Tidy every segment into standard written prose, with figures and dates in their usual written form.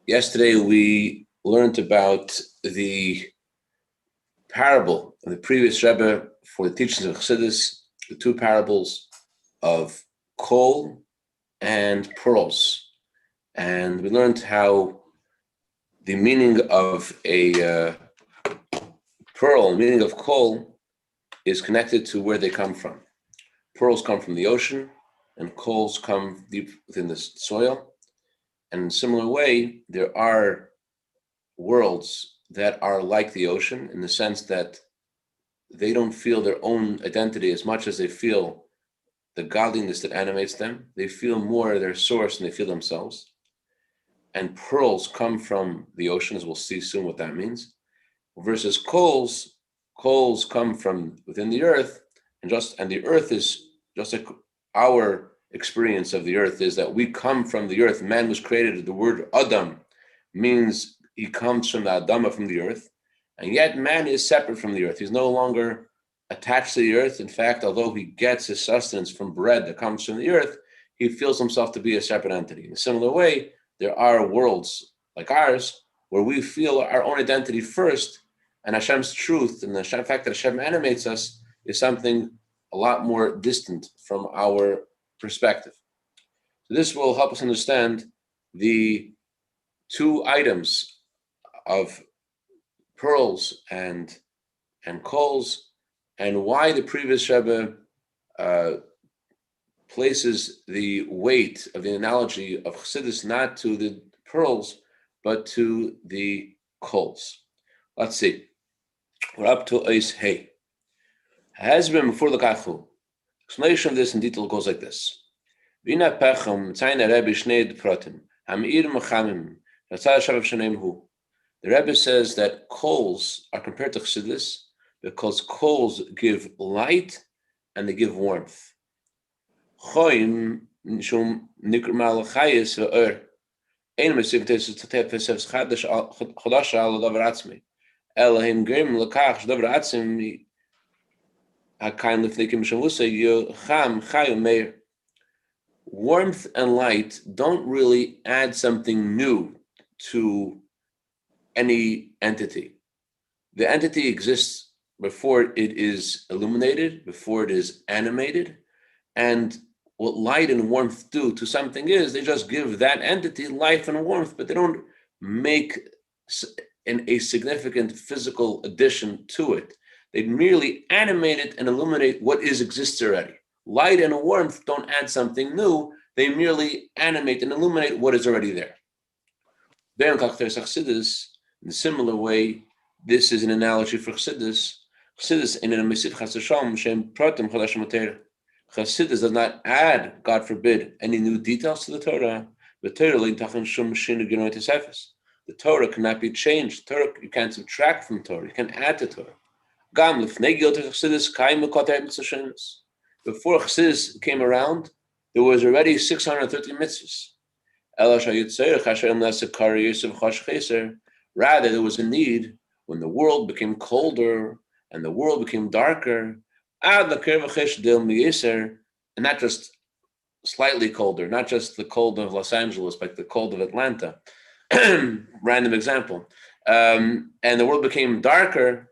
Yesterday we learned about the parable of the previous Rebbe for the teachings of Chassidus, the two parables of coal and pearls. And we learned how the meaning of a pearl, the meaning of coal, is connected to where they come from. Pearls come from the ocean, and coals come deep within the soil. And in a similar way, there are worlds that are like the ocean in the sense that they don't feel their own identity as much as they feel the godliness that animates them. They feel more their source than they feel themselves. And pearls come from the ocean, as we'll see soon what that means. Versus coals come from within the earth, and the earth is just like our experience of the earth is that we come from the earth. Man was created. The word Adam means he comes from the Adama, from the earth, and yet man is separate from the earth. He's no longer attached to the earth. In fact, although he gets his sustenance from bread that comes from the earth, he feels himself to be a separate entity. In a similar way, there are worlds like ours where we feel our own identity first, and Hashem's truth and the fact that Hashem animates us is something a lot more distant from our perspective. So this will help us understand the two items of pearls and coals, and why the previous Rebbe places the weight of the analogy of Chassidus not to the pearls, but to the coals. Let's see. We're up to Eis Hey. Has been before the Kachu. Explanation of this in detail goes like this. Vina Pechem, Tzayna Rebbe Shnei Pratim, Hamir Mechamim, Ratzah Shav Shanem Hu. The Rebbe says that coals are compared to Chassidus because coals give light and they give warmth. Choim Nishum Nikr Malachayis Ve'er. Ein Mesif Tesis Tetefes Chodash Al Davar Atzmi. Elohim Grim Lakach Davar Atzmi HaKain Lefnikim Shavusa Yocham Chayim Meir. Warmth and light don't really add something new to any entity. The entity exists before it is illuminated, before it is animated, and what light and warmth do to something is they just give that entity life and warmth, but they don't make a significant physical addition to it. They merely animate it and illuminate what exists already. Light and warmth don't add something new, they merely animate and illuminate what is already there. In a similar way, this is an analogy for Chassidus. Chassidus in a Mesif Chasasham Shem Pratim Chodash Mater. Chassidus does not add, God forbid, any new details to the Torah. The Torah cannot be changed. Torah, you can't subtract from Torah. You can add to Torah. Before Chassidus came around, there was already 630 mitzvahs. Rather, there was a need when the world became colder and the world became darker, and not just slightly colder, not just the cold of Los Angeles, but the cold of Atlanta. Random example. And the world became darker.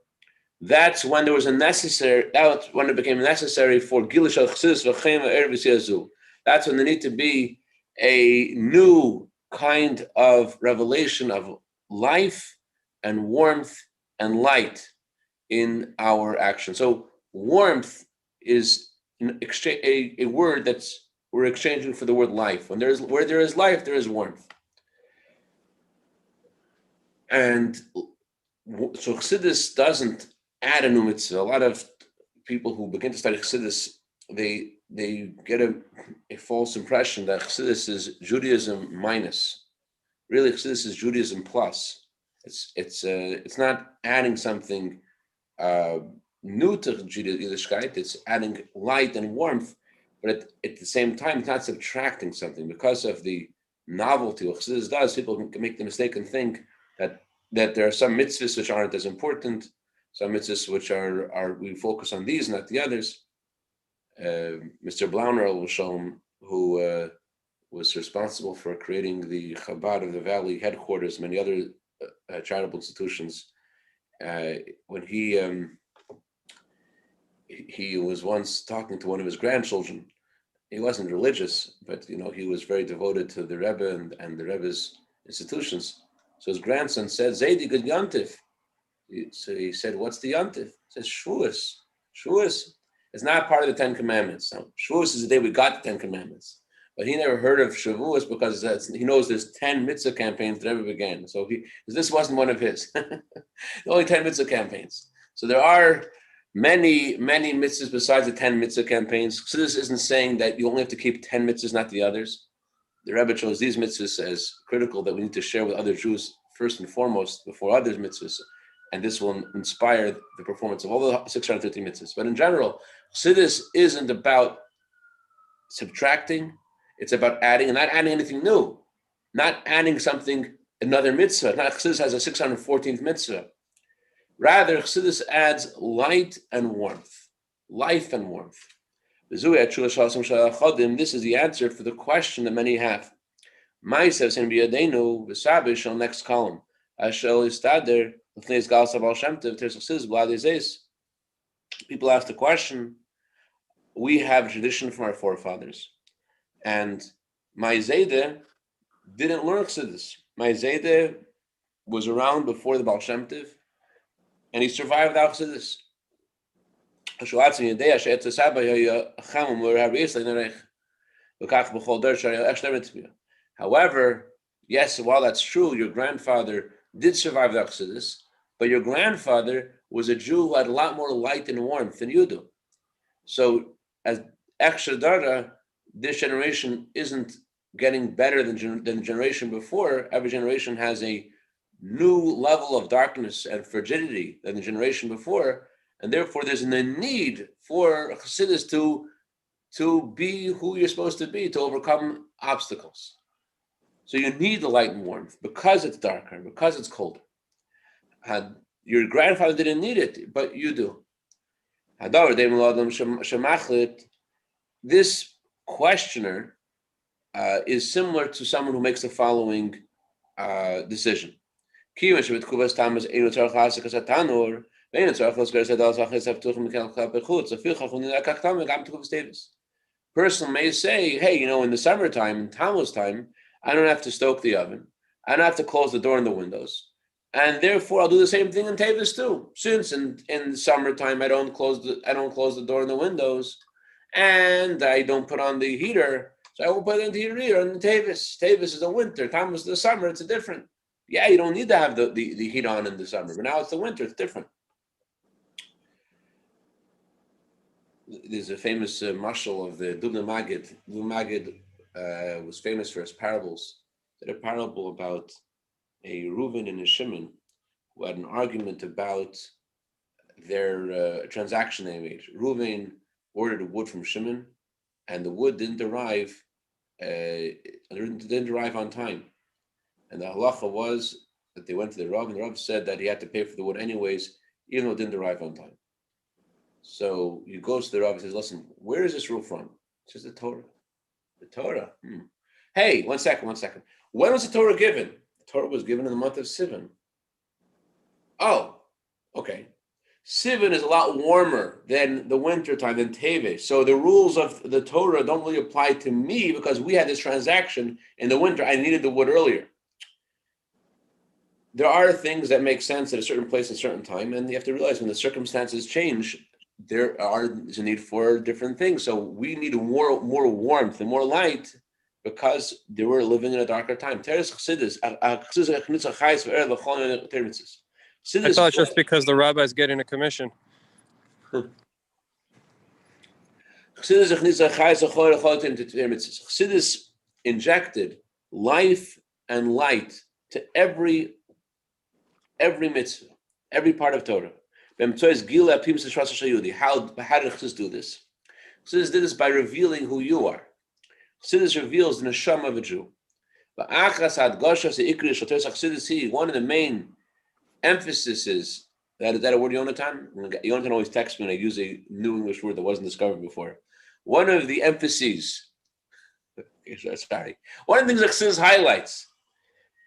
That's when there was that's when it became necessary for Gilish al-Chassidus v'chein v'erev yazu. That's when there need to be a new kind of revelation of life and warmth and light in our action. So warmth is a word that's we're exchanging for the word life. Where there is life, there is warmth. And so Chassidus doesn't add a new mitzvah. A lot of people who begin to study Chassidus, they get a false impression that Chassidus is Judaism minus. Really, Chassidus is Judaism plus. It's not adding something new to Yiddishkeit. It's adding light and warmth, but at the same time, it's not subtracting something. Because of the novelty what Chassidus does, people can make the mistake and think that there are some mitzvahs which aren't as important, some mitzvahs which are we focus on these, not the others. Mr. Blauner will show him who was responsible for creating the Chabad of the Valley headquarters, many other charitable institutions. When he was once talking to one of his grandchildren. He wasn't religious, but he was very devoted to the Rebbe and the Rebbe's institutions. So his grandson said, "Zaidi good Yontif." So he said, "What's the Yontif?" He says, "Shavuos." Shavuos is not part of the Ten Commandments. Now, Shavuos is the day we got the Ten Commandments. But he never heard of Shavuos because he knows there's 10 mitzvah campaigns that ever began. So this wasn't one of his. Only 10 mitzvah campaigns. So there are many mitzvahs besides the 10 mitzvah campaigns. So this isn't saying that you only have to keep 10 mitzvahs, not the others. The Rebbe chose these mitzvahs as critical that we need to share with other Jews first and foremost before others mitzvahs. And this will inspire the performance of all the 650 mitzvahs. But in general, Chassidus isn't about subtracting. It's about adding, and not adding anything new. Not adding something, another mitzvah. Not Chassidus has a 614th mitzvah. Rather, Chassidus adds light and warmth. Life and warmth. This is the answer for the question that many have. Next column. People ask the question. We have tradition from our forefathers. And Maizedeh didn't learn Chassidus. Maizedeh was around before the Baal Shem Tov, and he survived without Chassidus. However, yes, while that's true, your grandfather did survive without Chassidus, but your grandfather was a Jew who had a lot more light and warmth than you do. So, as extra dara, this generation isn't getting better than the generation before. Every generation has a new level of darkness and frigidity than the generation before, and therefore there's a need for Chassidus to be who you're supposed to be, to overcome obstacles. So you need the light and warmth because it's darker, because it's colder. Your grandfather didn't need it, but you do. This questioner is similar to someone who makes the following decision. Because person may say, hey, in the summertime, in Tammuz time, I don't have to stoke the oven. I don't have to close the door and the windows. And therefore, I'll do the same thing in Tavis too. Since in summertime, I don't close the door and the windows, and I don't put on the heater, so I won't put in the heater on the Tavis. Tavis is the winter. Tammuz is the summer. It's different. Yeah, you don't need to have the heat on in the summer, but now it's the winter. It's different. There's a famous mashal of the Dubna Magid. Dubna Magid was famous for his parables. He had a parable about a Reuven and a Shimon who had an argument about their transaction they made. Reuven ordered wood from Shimon, and the wood didn't arrive on time. And the halacha was that they went to the Rav, and the Rav said that he had to pay for the wood anyways, even though it didn't arrive on time. So he goes to the Rav and says, listen, where is this rule from? It says the Torah. The Torah. Hey, one second. When was the Torah given? The Torah was given in the month of Sivan. Oh, okay. Sivan is a lot warmer than the winter time, than Teves. So the rules of the Torah don't really apply to me because we had this transaction in the winter. I needed the wood earlier. There are things that make sense at a certain place at a certain time, and you have to realize when the circumstances change, there's a need for different things. So we need more warmth and more light because they were living in a darker time. I thought just because the rabbi's getting a commission. Chassidus injected life and light to every mitzvah, every part of Torah. How did Chassidus do this? Chassidus did this by revealing who you are. Chassidus reveals the neshama of a Jew. One of the main emphasis is that a word, Yonatan? Yonatan always texts me when I use a new English word that wasn't discovered before. One of the emphases Okay, sorry. One of the things that Chassidus highlights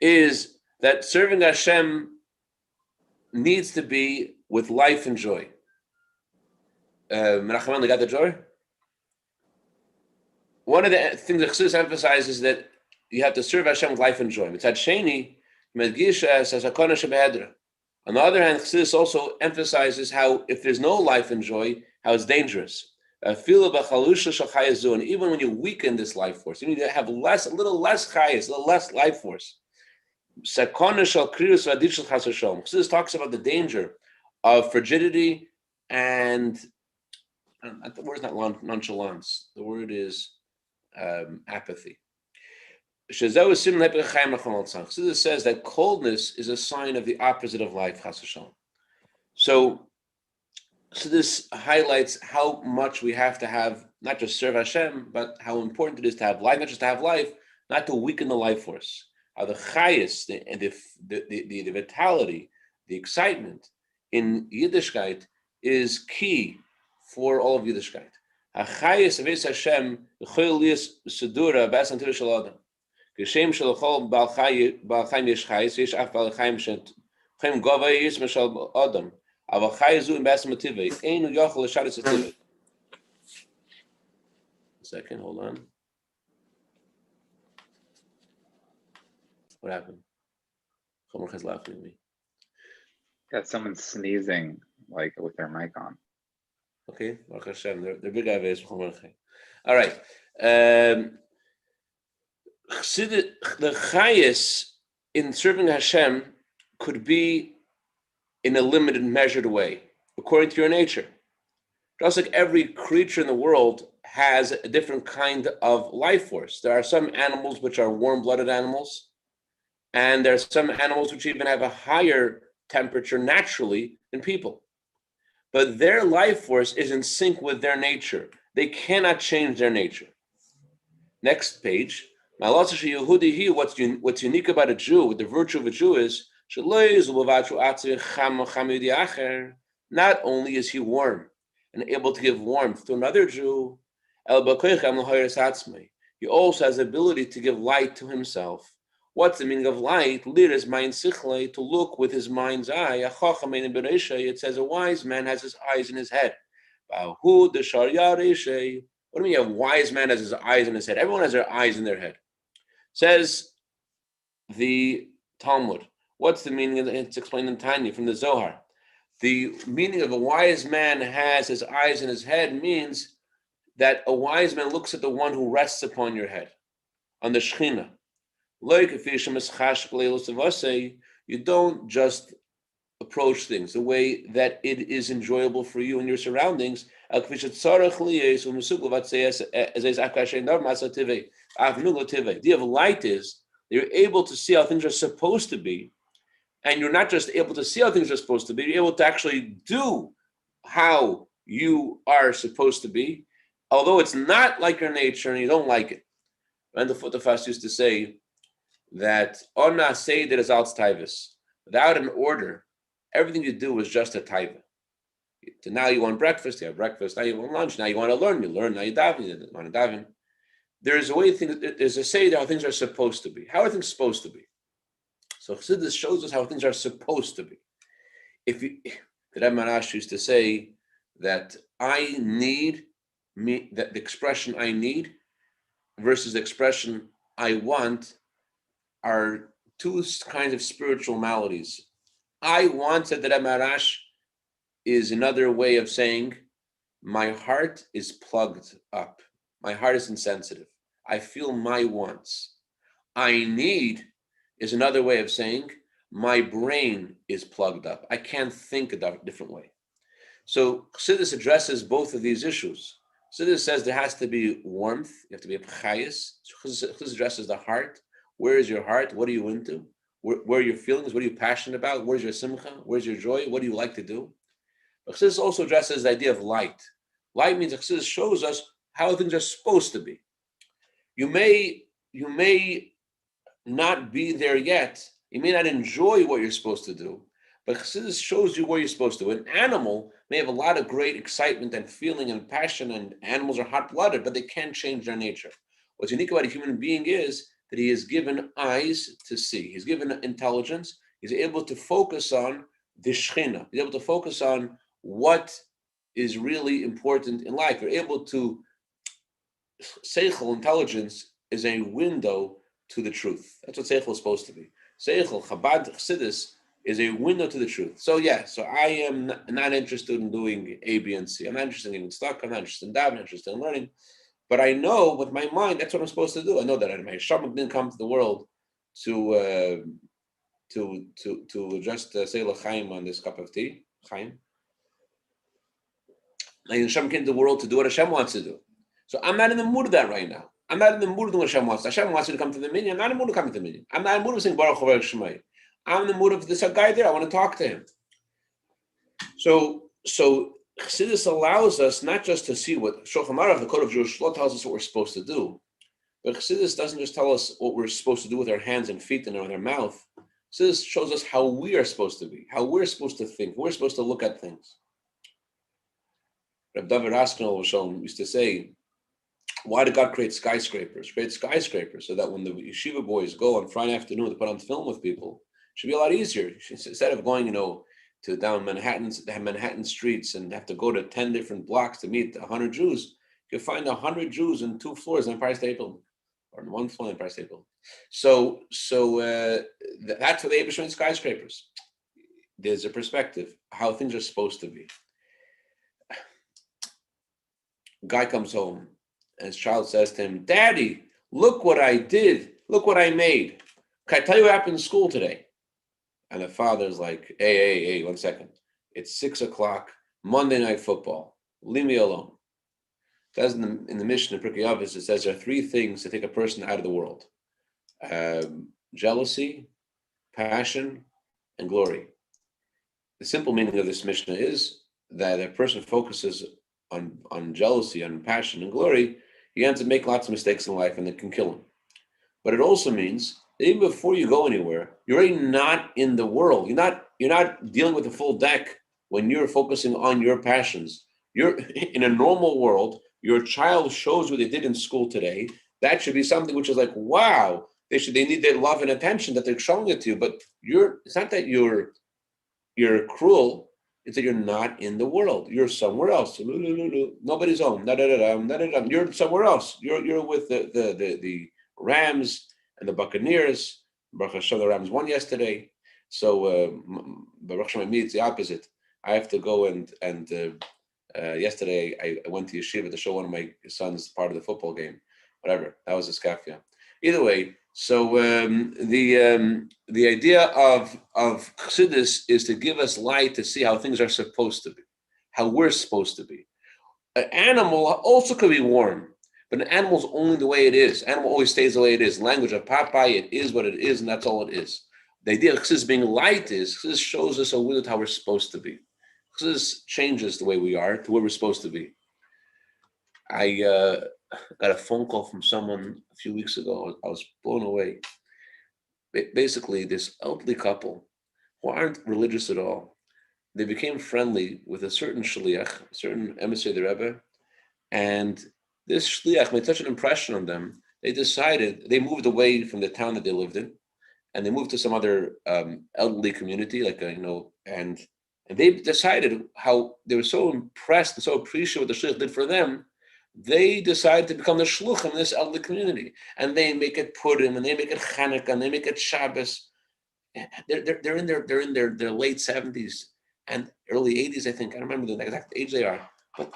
is that serving Hashem needs to be with life and joy. Menachem got the joy? One of the things that Chassidus emphasizes is that you have to serve Hashem with life and joy. Mitzad Sheni, Medgisha as Hakona Shebehedra. On the other hand, Chassidus also emphasizes how if there's no life and joy, how it's dangerous. And even when you weaken this life force, you need to have a little less chayas, a little less life force. Chassidus talks about the danger of frigidity and the word is not nonchalance. The word is apathy. Chassidus says that coldness is a sign of the opposite of life. So this highlights how much we have to have, not just serve Hashem, but how important it is to have life, not just to have life, not to weaken the life force. How the chayas, the vitality, the excitement in Yiddishkeit is key for all of Yiddishkeit. HaChayas aves Hashem l'chol liyas sedura b'as antil shel adam. Geshem shel l'chol bal chayim yesh chayas yesh af bal chayim shem gova yesh meshal adam. Aval chayas zu in b'as motivei einu yochel l'shadas ativei. Second, hold on. What happened? Chomer is laughing at me. Got someone sneezing like with their mic on. Okay, Baruch Hashem, they're big aves. All right. The chayas in serving Hashem could be in a limited, measured way, according to your nature. Just like every creature in the world has a different kind of life force. There are some animals which are warm-blooded animals, and there are some animals which even have a higher temperature naturally than people. But their life force is in sync with their nature. They cannot change their nature. Next page. What's unique about a Jew, what the virtue of a Jew is, not only is he warm and able to give warmth to another Jew, he also has the ability to give light to himself. What's the meaning of light? To look with his mind's eye. It says a wise man has his eyes in his head. What do you mean a wise man has his eyes in his head? Everyone has their eyes in their head. Says the Talmud. What's the meaning of it? It's explained in Tanya from the Zohar. The meaning of a wise man has his eyes in his head means that a wise man looks at the one who rests upon your head, on the Shekhinah. You don't just approach things the way that it is enjoyable for you and your surroundings. The idea of light is you're able to see how things are supposed to be, and you're not just able to see how things are supposed to be, you're able to actually do how you are supposed to be, although it's not like your nature and you don't like it. Randall Futterfass used to say that Ona Seder is als Taivas. Without an order, everything you do is just a taiva. So now you want breakfast, you have breakfast. Now you want lunch, now you want to learn, you learn. Now you daven, you want to daven. There's a way there's a Seder how things are supposed to be. How are things supposed to be? So Chassidus shows us how things are supposed to be. The Rebbe Marash used to say that I need me, that the expression I need versus the expression I want are two kinds of spiritual maladies. I want, said the Rebbe Marash, is another way of saying my heart is plugged up. My heart is insensitive. I feel my wants. I need is another way of saying my brain is plugged up. I can't think a different way. So Chassidus addresses both of these issues. Chassidus says there has to be warmth. You have to be a chayas. Chassidus addresses the heart. Where is your heart? What are you into? Where are your feelings? What are you passionate about? Where's your simcha? Where's your joy? What do you like to do? But Chassidus also addresses the idea of light. Light means Chassidus shows us how things are supposed to be. You may not be there yet. You may not enjoy what you're supposed to do, but Chassidus shows you where you're supposed to. An animal may have a lot of great excitement and feeling and passion, and animals are hot-blooded, but they can't change their nature. What's unique about a human being is that he is given eyes to see. He's given intelligence. He's able to focus on the Shechina. He's able to focus on what is really important in life. You're able to, Seichel, intelligence, is a window to the truth. That's what Seichel is supposed to be. Seichel, Chabad, Chassidus, is a window to the truth. So so I am not interested in doing A, B, and C. I'm not interested in getting stuck. I'm not interested in that. I'm not interested in learning. But I know with my mind, that's what I'm supposed to do. I know that my Shabbat didn't come to the world to just say l'chaim on this cup of tea. Chaim. My Hashem came to the world to do what Hashem wants to do. So I'm not in the mood of that right now. I'm not in the mood of doing what Hashem wants. Hashem wants you to come to the minyan. I'm not in the mood of coming to the minyan. I'm not in the mood of saying Baruch Hu Shemai. I'm in the mood of this guy there. I want to talk to him. So Chassidus allows us not just to see what Shulchan Aruch, the Code of Jewish Law, tells us what we're supposed to do, but Chassidus doesn't just tell us what we're supposed to do with our hands and feet and with our mouth. Chassidus shows us how we are supposed to be, how we're supposed to think, we're supposed to look at things. Reb David Askenol used to say, why did God create skyscrapers? Create skyscrapers so that when the yeshiva boys go on Friday afternoon to put on film with people, it should be a lot easier. Instead of going, to down Manhattan streets and have to go to 10 different blocks to meet 100 Jews, you can find 100 Jews in 2 floors in Empire State Building, or in 1 floor in Empire State Building. So that's what the Eibush made skyscrapers. There's a perspective, how things are supposed to be. Guy comes home, and his child says to him, Daddy, look what I did. Look what I made. Can I tell you what happened in school today? And the father's like, hey, 1 second. It's 6 o'clock, Monday Night Football. Leave me alone. It says in the Mishnah, Pirkei Avos, it says there are 3 things that take a person out of the world. Jealousy, passion, and glory. The simple meaning of this Mishnah is that a person focuses on jealousy, on passion, and glory, he ends up making lots of mistakes in life and it can kill him. But it also means even before you go anywhere, you're already not in the world. You're not dealing with the full deck when you're focusing on your passions. You're in a normal world. Your child shows what they did in school today. That should be something which is like, wow, they need their love and attention that they're showing it to you. But it's not that you're cruel. It's that you're not in the world. You're somewhere else. Nobody's home. You're somewhere else. You're with the Rams and the Buccaneers. Baruch Hashem, the Rams won yesterday. So Baruch Hashem, it's the opposite. I have to go and yesterday I went to Yeshiva to show one of my sons part of the football game. Whatever, that was a skafia. Either way, so the idea of Chassidus is to give us light to see how things are supposed to be, how we're supposed to be. An animal also could be warm. But an animal's only the way it is. Animal always stays the way it is. Language of Popeye, it is what it is, and that's all it is. The idea of Chassidus being light is, Chassidus shows us a window to how we're supposed to be. Chassidus changes the way we are to where we're supposed to be. I got a phone call from someone a few weeks ago. I was blown away. Basically, this elderly couple who aren't religious at all, they became friendly with a certain shliach, a certain emissary of the Rebbe, and this shliach made such an impression on them, they moved away from the town that they lived in, and they moved to some other elderly community, and they decided how they were so impressed and so appreciative what the shliach did for them. They decided to become the shluchim in this elderly community, and they make it Purim, and they make it Chanukah, and they make it Shabbos. They're in their late 70s and early 80s, I think. I don't remember the exact age they are. But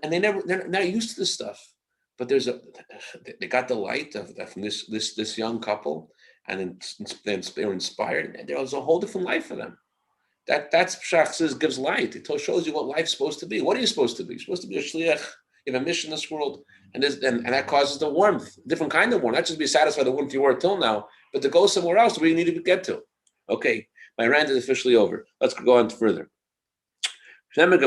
they're not used to this stuff. But they got the light of that from this young couple, and then they're inspired, and there was a whole different life for them. That's Chassidus gives light. It shows you what life's supposed to be. What are you supposed to be? You're supposed to be a shliach. You have a mission in this world, and that causes the warmth, different kind of warmth. Not just be satisfied with the warmth you were till now, but to go somewhere else where you need to get to. Okay, my rant is officially over. Let's go on further. The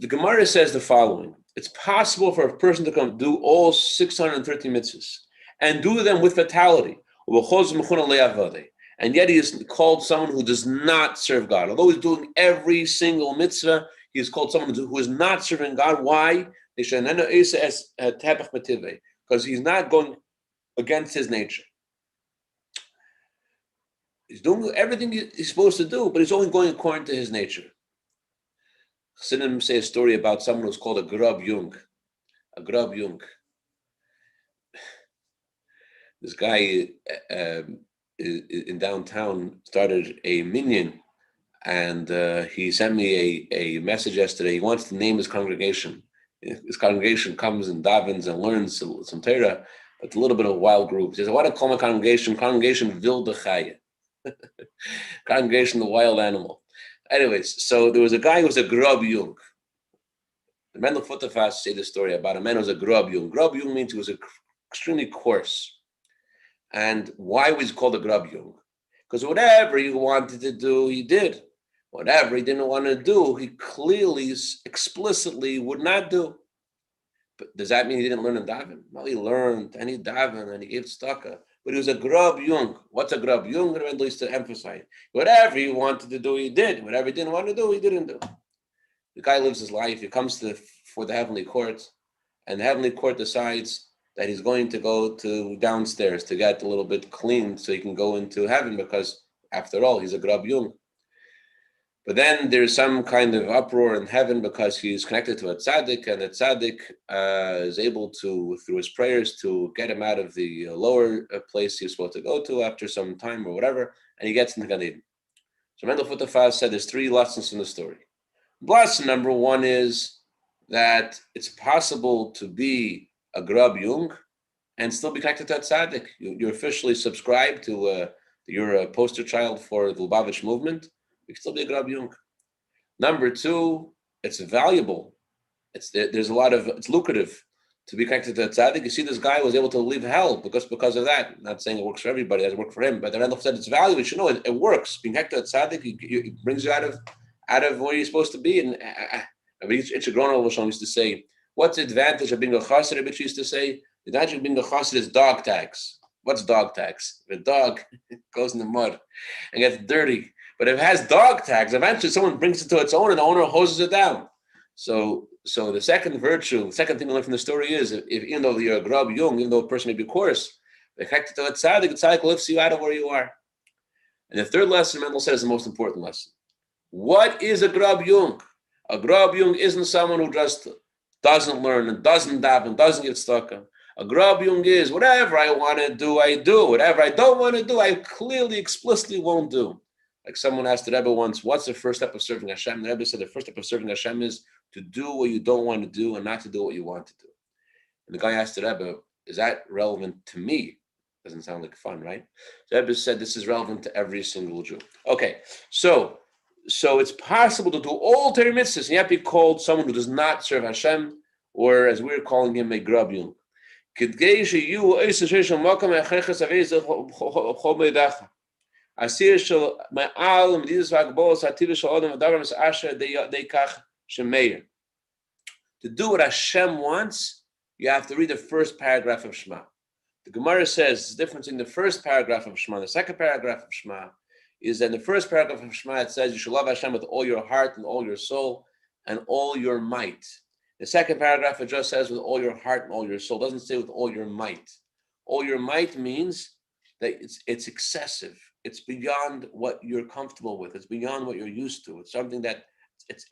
Gemara says the following: it's possible for a person to come do all 630 mitzvahs and do them with vitality, and yet he is called someone who does not serve God. Although he's doing every single mitzvah, He's called someone who is not serving God. Why? Because he's not going against his nature. He's doing everything he's supposed to do, but he's only going according to his nature. Chassidim say a story about someone who's called a Grub Jung. A Grub Jung. This guy in downtown started a minyan, and he sent me a message yesterday. He wants to name his congregation. His congregation comes and davens and learns some Torah, but a little bit of a wild group. He says, I want to call my congregation Wilde Chaya. Congregation, the wild animal. Anyways, so there was a guy who was a Grub Jung. The Mendel Futterfass say the story about a man who was a Grub Jung. Grub Jung means he was extremely coarse. And why was he called a Grub Jung? Because whatever he wanted to do, he did. Whatever he didn't want to do, he clearly, explicitly would not do. But does that mean he didn't learn in daven? No, he learned and he davened and he gave tzedakah. But he was a Grub Jung. What's a Grub Jung? At least to emphasize. Whatever he wanted to do, he did. Whatever he didn't want to do, he didn't do. The guy lives his life. He comes for the heavenly court, and the heavenly court decides that he's going to go to downstairs to get a little bit clean so he can go into heaven, because after all, he's a Grub Jung. But then there's some kind of uproar in heaven because he's connected to a tzaddik, and the tzaddik is able to, through his prayers, to get him out of the lower place he was supposed to go to after some time or whatever, and he gets into Gan Eden. So Mendel Futterfass said there's 3 lessons from the story. Lesson number 1 is that it's possible to be a Grub Jung and still be connected to a tzaddik. You're officially subscribed to, you're a poster child for the Lubavitch movement. You can still be a Grub Jung. Number 2, it's valuable. It's lucrative to be connected to a tzaddik. You see, this guy was able to leave hell because of that. I'm not saying it works for everybody, it doesn't work for him, but the Randolph said it's valuable. You should know it works. Being connected to a tzaddik, it brings you out of where you're supposed to be. And Itcha Groner used to say, what's the advantage of being a chassid? Bitch used to say, the advantage of being a chassid is dog tags. What's dog tags? The dog goes in the mud and gets dirty. But if it has dog tags, eventually someone brings it to its own and the owner hoses it down. So the second virtue, the second thing we learn from the story is, if even though you're a Grub Jung, even though a person may be coarse, they're connected to a tzaddik, the tzaddik lifts you out of where you are. And the third lesson, Mendel said, is the most important lesson. What is a Grub Jung? A Grub Jung isn't someone who just doesn't learn and doesn't daven, doesn't get stuck on. A Grub Jung is, whatever I want to do, I do. Whatever I don't want to do, I clearly, explicitly won't do. Like someone asked the Rebbe once, what's the first step of serving Hashem? The Rebbe said the first step of serving Hashem is to do what you don't want to do and not to do what you want to do. And the guy asked the Rebbe, is that relevant to me? Doesn't sound like fun, right? The Rebbe said this is relevant to every single Jew. Okay, so it's possible to do all Torah mitzvahs and yet be called someone who does not serve Hashem, or as we're calling him, a Grub Jung. To do what Hashem wants, you have to read the first paragraph of Shema. The Gemara says the difference in the first paragraph of Shema and the second paragraph of Shema is that in the first paragraph of Shema it says you should love Hashem with all your heart and all your soul and all your might. The second paragraph it just says with all your heart and all your soul. It doesn't say with all your might. All your might means that it's excessive. It's beyond what you're comfortable with. It's beyond what you're used to. It's something that it's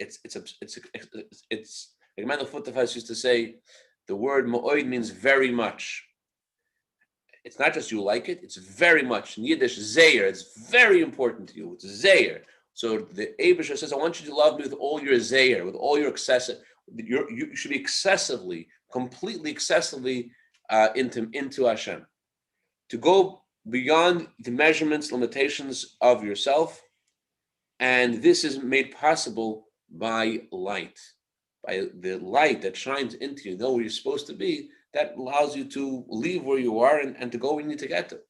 like Mendel Futterfass used to say, the word mo'oid means very much. It's not just you like it, it's very much. In Yiddish, zeir, it's very important to you. It's zeir. So the Eibusher says, I want you to love me with all your zeir, with all your excessive. You should be completely excessively into Hashem. To go beyond the measurements, limitations of yourself. And this is made possible by light. By the light that shines into you, know where you're supposed to be, that allows you to leave where you are and to go where you need to get to.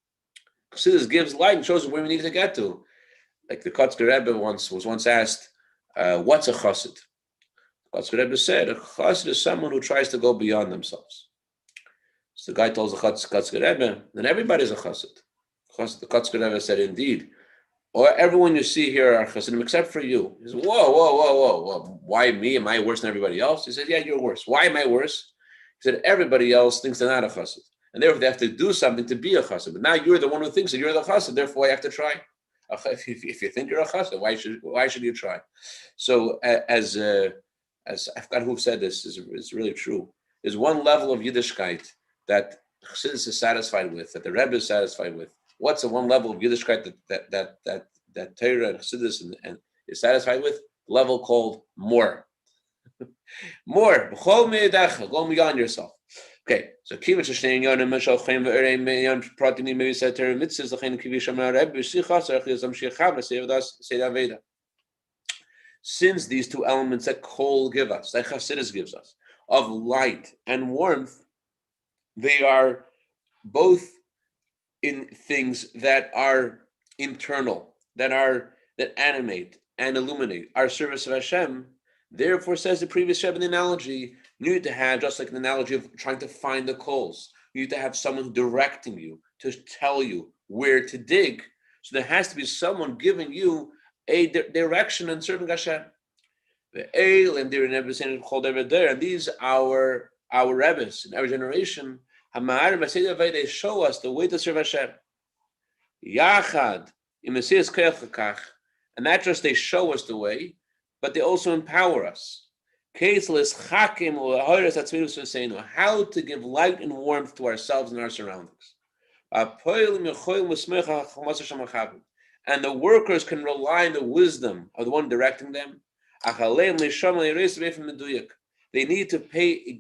Chassidus gives light and shows where we need to get to. Like the Kotzker Rebbe was once asked, what's a chassid? The Kotzker Rebbe said, a chassid is someone who tries to go beyond themselves. So the guy tells the Kotzker Rebbe, then everybody's a chassid. The Kotzker Rebbe said, indeed, or everyone you see here are Chassidim except for you. He says, whoa. Why me? Am I worse than everybody else? He said, yeah, you're worse. Why am I worse? He said, everybody else thinks they're not a Chassid. And therefore they have to do something to be a Chassid. But now you're the one who thinks that you're the Chassid, therefore I have to try. If you think you're a Chassid, why should you try? So as I forgot who said this, is really true. There's one level of Yiddishkeit that Chassidus is satisfied with, that the Rebbe is satisfied with. What's the one level of Yiddishkeit that Torah and Chassidus and is satisfied with? Level called more. More. Go beyond yourself. Okay, so Kivich Shnein Yonim Mishal Chaim Ve'erei Meyan Pratini maybe said Torah mitzvahs Lachain Kivish Amar Rebbe Shichas Archiz Am Shechav Sevadas Seda Veda. Since these two elements that Kol give us, that Chassidus gives us, of light and warmth, they are both in things that are internal, that animate and illuminate our service of Hashem. Therefore, says the previous Rebbe in the analogy, you need to have, just like an analogy of trying to find the coals, you need to have someone directing you to tell you where to dig. So there has to be someone giving you a direction in serving Hashem. The Ale and they're never saying called over there, and these are our Rebbes in every generation. They show us the way to serve Hashem. Yachad, and not just they show us the way, but they also empower us. How to give light and warmth to ourselves and our surroundings. And the workers can rely on the wisdom of the one directing them. They need to pay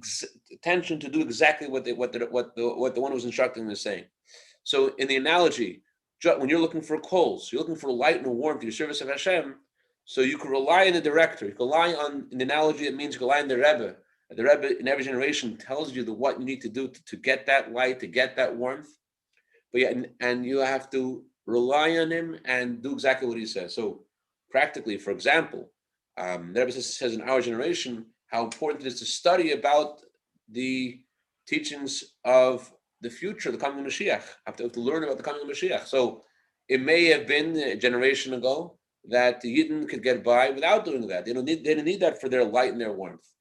attention to do exactly what the one who's instructing them is saying. So in the analogy, when you're looking for coals, you're looking for light and warmth in your service of Hashem, so you can rely on the director. You can rely on, in the analogy, it means you can rely on the Rebbe. The Rebbe in every generation tells you what you need to do to get that light, to get that warmth. But yeah, and you have to rely on him and do exactly what he says. So practically, for example, the Rebbe says in our generation how important it is to study about the teachings of the future, the coming of Mashiach. Have to learn about the coming of Mashiach. So it may have been a generation ago that the Yidden could get by without doing that. They didn't need that for their light and their warmth.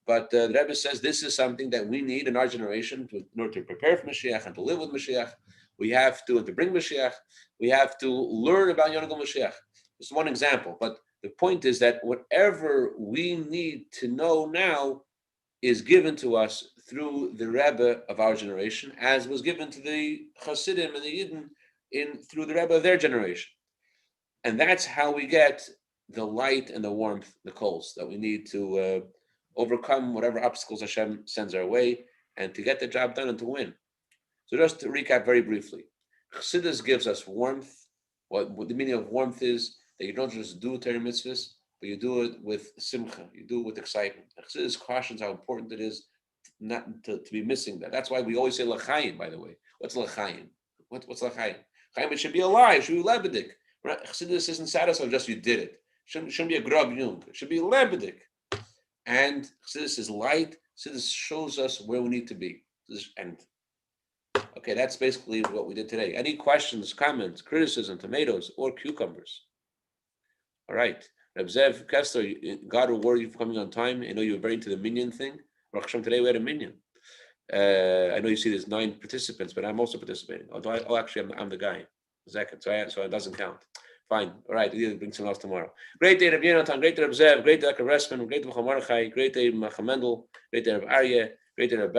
But the Rebbe says this is something that we need in our generation in order to prepare for Mashiach and to live with Mashiach. We have to bring Mashiach, we have to learn about Yonagel Mashiach. This is one example, but the point is that whatever we need to know now is given to us through the Rebbe of our generation, as was given to the Hasidim and the Yidden through the Rebbe of their generation. And that's how we get the light and the warmth, the coals that we need to overcome whatever obstacles Hashem sends our way and to get the job done and to win. So just to recap very briefly, Chassidus gives us warmth. What the meaning of warmth is that you don't just do Torah mitzvahs, but you do it with simcha, you do it with excitement. Chassidus cautions how important it is not to be missing that. That's why we always say l'chaim, by the way. What's l'chaim? What's l'chaim? Chaim, it should be alive, it should be lebedik. Chassidus isn't satisfied just you did it. Shouldn't be a grub yung. It should be lebedik. And Chassidus is light. Chassidus shows us where we need to be. And okay, that's basically what we did today. Any questions, comments, criticism, tomatoes, or cucumbers? All right. Reb Zev Kessler, God reward you for coming on time. I know you were very into the minion thing. Baruch Hashem, today we had a minion. I know you see there's 9 participants, but I'm also participating. Although actually I'm the guy. Second, so it doesn't count. Fine. All right. We'll bring someone else tomorrow. Great day, Reb Yonatan. Great day, Reb Zev. Great day, Dr. Resman. Great day, Reb Mendel. Great day, Reb Aryeh. Great day, Reb